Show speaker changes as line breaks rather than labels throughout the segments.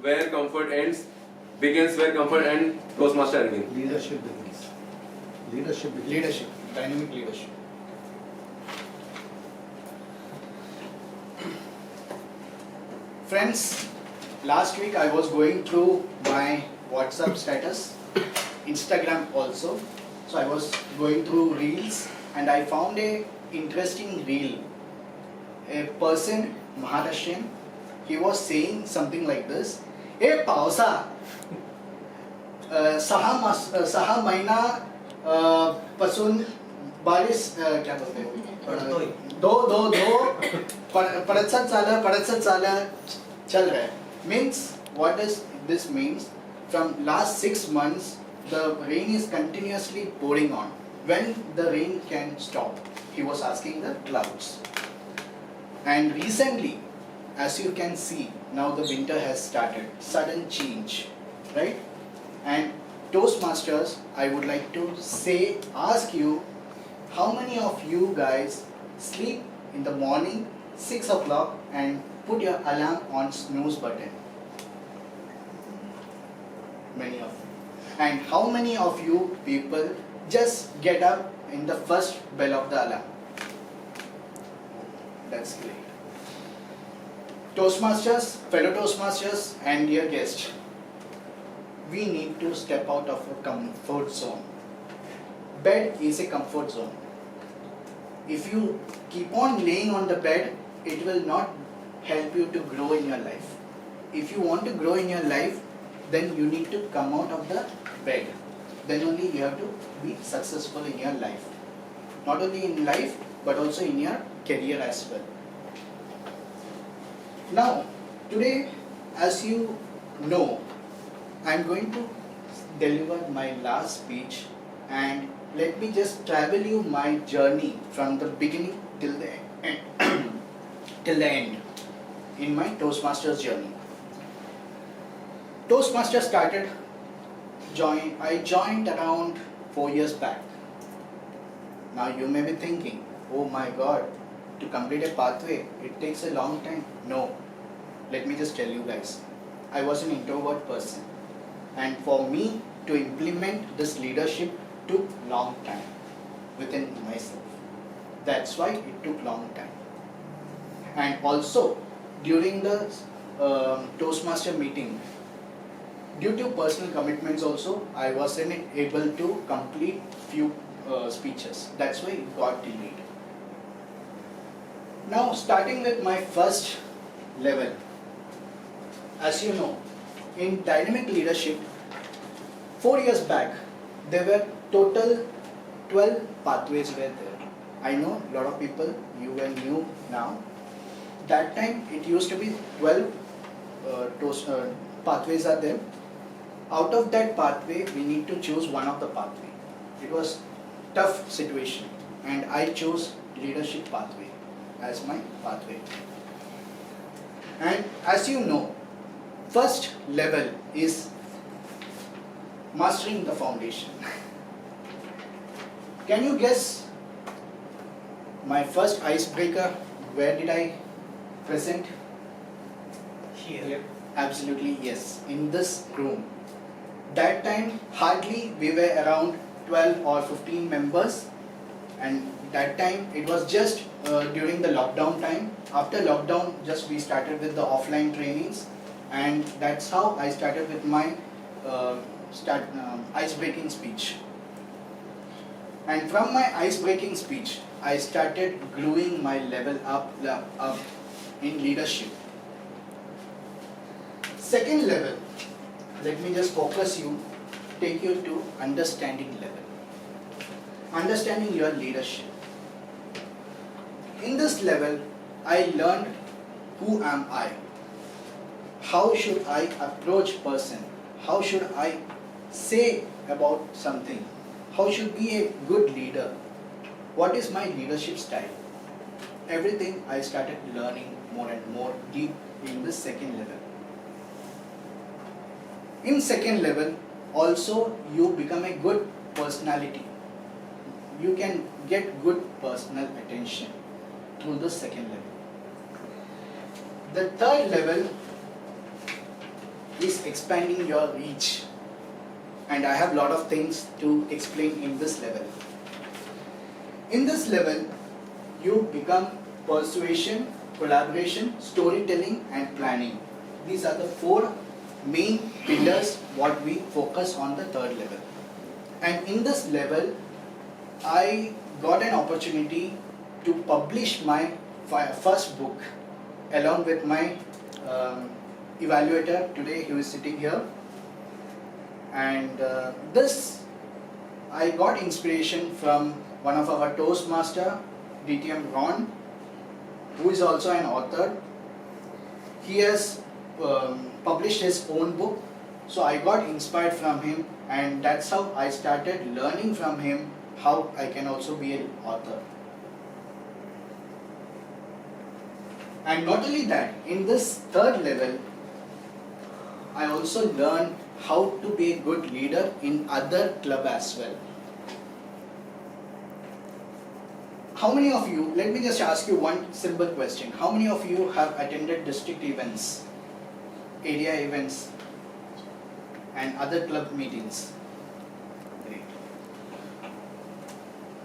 where comfort ends, begins where comfort ends, Toastmaster begins.
Leadership begins. Leadership begins.
Leadership, dynamic leadership. Friends, last week I was going through my WhatsApp status, Instagram also. So I was going through reels and I found a interesting reel. A person, Maharashtrian, he was saying something like this. Hey pausa, सहा महिना पासून बारिश क्या बोलते हैं दो पडतच चाललं चल रहा है. Means what does this means? From last 6 months the rain is continuously pouring on. When the rain can stop? He was asking the clouds. And recently, as you can see, now the winter has started. Sudden change, right? And Toastmasters, I would like to ask you, how many of you guys sleep in the morning 6 o'clock and put your alarm on snooze button? Many of you. And how many of you people just get up in the first bell of the alarm? That's great. Toastmasters, fellow Toastmasters and dear guests, we need to step out of a comfort zone. Bed is a comfort zone. If you keep on laying on the bed, it will not help you to grow in your life. If you want to grow in your life, then you need to come out of the bed. Then only you have to be successful in your life. Not only in life, but also in your career as well. Now, today, as you know, I am going to deliver my last speech, and let me just travel you my journey from the beginning till the end, till the end in my Toastmasters journey. Toastmasters I joined around 4 years back. Now you may be thinking, oh my God, to complete a pathway, it takes a long time. No, let me just tell you guys, I was an introvert person. And for me to implement this leadership took long time within myself. That's why it took long time. And also during the Toastmaster meeting, due to personal commitments also, I wasn't able to complete few speeches. That's why it got delayed. Now starting with my first level, as you know, in dynamic leadership, 4 years back, there were total 12 pathways were there. I know a lot of people, you were new now. That time it used to be 12 pathways are there. Out of that pathway, we need to choose one of the pathway. It was tough situation and I chose leadership pathway as my pathway. And as you know, first level is mastering the foundation. Can you guess my first icebreaker, where did I present? Here. Absolutely yes, in this room. That time hardly we were around 12 or 15 members, and that time it was just during the lockdown time. After lockdown, just we started with the offline trainings, and that's how I started with my ice-breaking speech. And from my ice-breaking speech, I started gluing my level up in leadership. Second level, let me just take you to understanding level. Understanding your leadership. In this level, I learned who am I? How should I approach person? How should I say about something? How should be a good leader? What is my leadership style? Everything I started learning more and more deep in the second level. In second level, also you become a good personality. You can get good personal attention through the second level. The third level is expanding your reach. And I have a lot of things to explain in this level. In this level, you become persuasion, collaboration, storytelling and planning. These are the 4 main pillars what we focus on the 3rd level. And in this level, I got an opportunity to publish my first book along with my evaluator. Today he is sitting here. And this, I got inspiration from one of our Toastmaster, DTM Ron, who is also an author. He has published his own book, so I got inspired from him, and that's how I started learning from him how I can also be an author. And not only that, in this 3rd level, I also learned how to be a good leader in other club as well. How many of you, let me just ask you one simple question. How many of you have attended district events, area events and other club meetings? Great.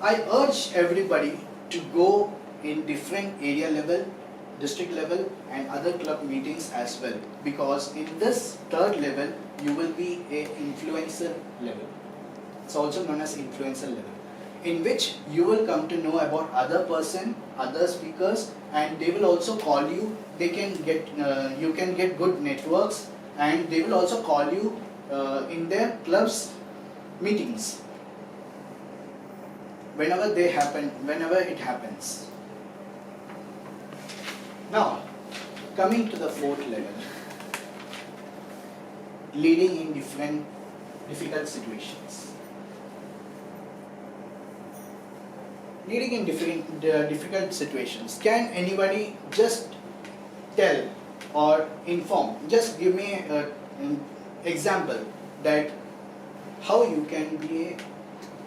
I urge everybody to go in different area level, district level and other club meetings as well, because in this 3rd level you will be a influencer level. It's also known as influencer level, in which you will come to know about other person, other speakers, and they will also call you. They can get you can get good networks, and they will also call you in their clubs meetings whenever it happens. Now, coming to the 4th level, leading in difficult situations. Leading in difficult situations. Can anybody just tell or inform? Just give me an example that how you can be a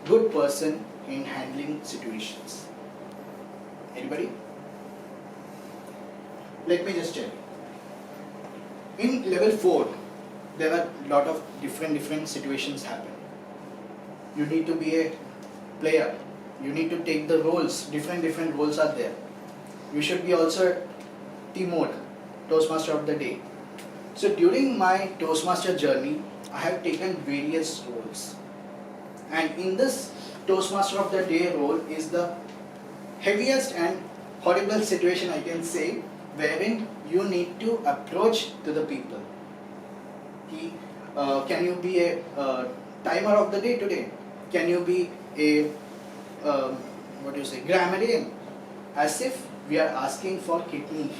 good person in handling situations. Anybody? Let me just tell you. In level 4, there are a lot of different situations happen. You need to be a player. You need to take the roles. Different roles are there. You should be also team mode, Toastmaster of the day. So during my Toastmaster journey, I have taken various roles. And in this Toastmaster of the day role is the heaviest and horrible situation I can say, wherein you need to approach to the people. Can you be a timer of the day today? Can you be a grammarian? As if we are asking for kidney.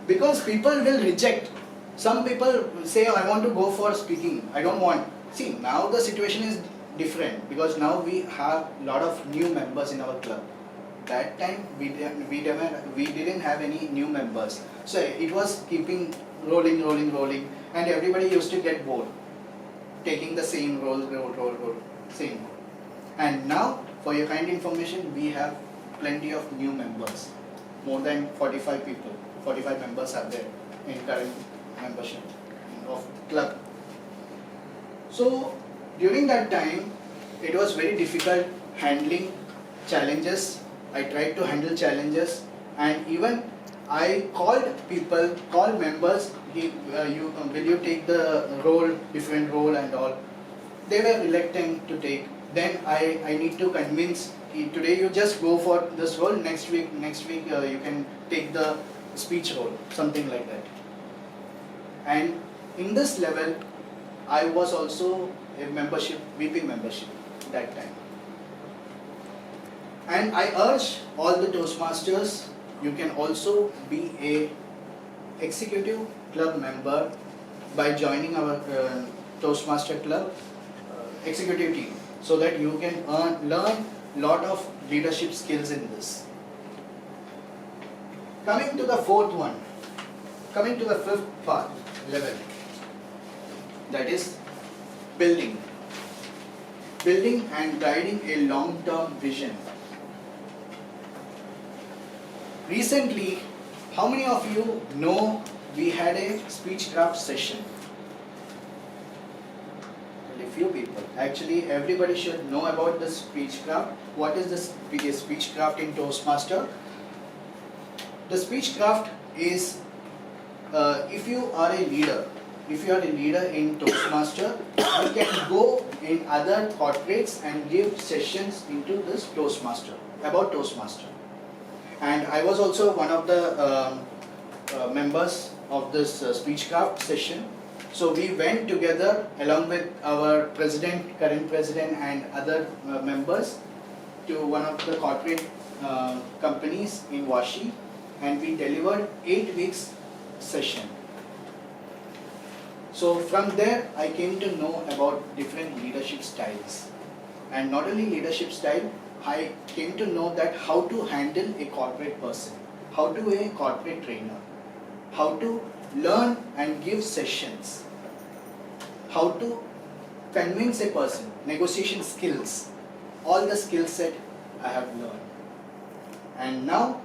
Because people will reject. Some people say, I want to go for speaking. I don't want. See, now the situation is different because now we have a lot of new members in our club. That time we didn't have any new members. So it was keeping rolling, and everybody used to get bored, taking the same role, same role. And now, for your kind information, we have plenty of new members. More than 45 people, 45 members are there in current membership of club. So during that time, it was very difficult handling challenges. I tried to handle challenges, and even I called members, will you take the role, different role and all. They were reluctant to take. Then I need to convince, today you just go for this role, next week you can take the speech role, something like that. And in this level, I was also a membership, VP membership that time. And I urge all the Toastmasters, you can also be a executive club member by joining our Toastmaster club executive team, so that you can learn lot of leadership skills in this. Coming to the 4th one, coming to the 5th part, level, that is building and guiding a long-term vision. Recently, How many of you know we had a speechcraft session? Only few people. Actually, everybody should know about the speechcraft. What is the speechcraft in Toastmaster? The speechcraft is if you are a leader, in Toastmaster, you can go in other corporates and give sessions into this Toastmaster, about Toastmaster. And I was also one of the members of this speechcraft session. So we went together along with our president, current president, and other members to one of the corporate companies in Washi, and we delivered 8 weeks session. So from there I came to know about different leadership styles, and not only leadership style, I came to know that how to handle a corporate person, how to be a corporate trainer, how to learn and give sessions, how to convince a person, negotiation skills, all the skill set I have learned. And now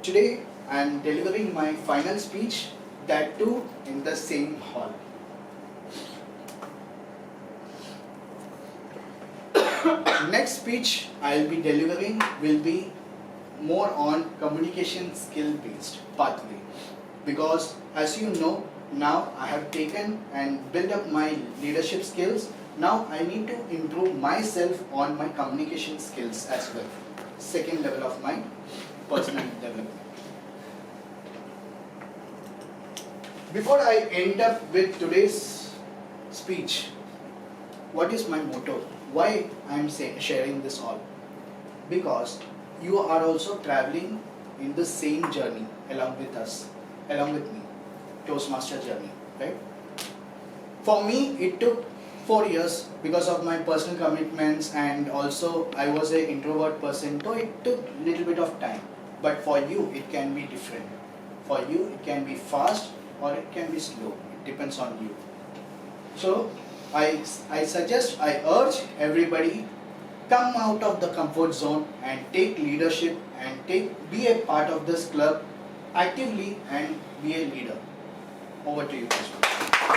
today I am delivering my final speech, that too in the same hall. Next speech I will be delivering will be more on communication skill based pathway, because as you know, now I have taken and built up my leadership skills. Now I need to improve myself on my communication skills as well. Second level of my personal development. Before I end up with today's speech, what is my motto? Why I am sharing this all? Because you are also traveling in the same journey along with us, along with me, Toastmaster journey, right? For me, it took 4 years because of my personal commitments, and also I was an introvert person, so it took little bit of time. But for you, it can be different. For you, it can be fast or it can be slow. It depends on you. So I suggest, I urge everybody, come out of the comfort zone and take leadership and be a part of this club actively and be a leader. Over to you, Krishna.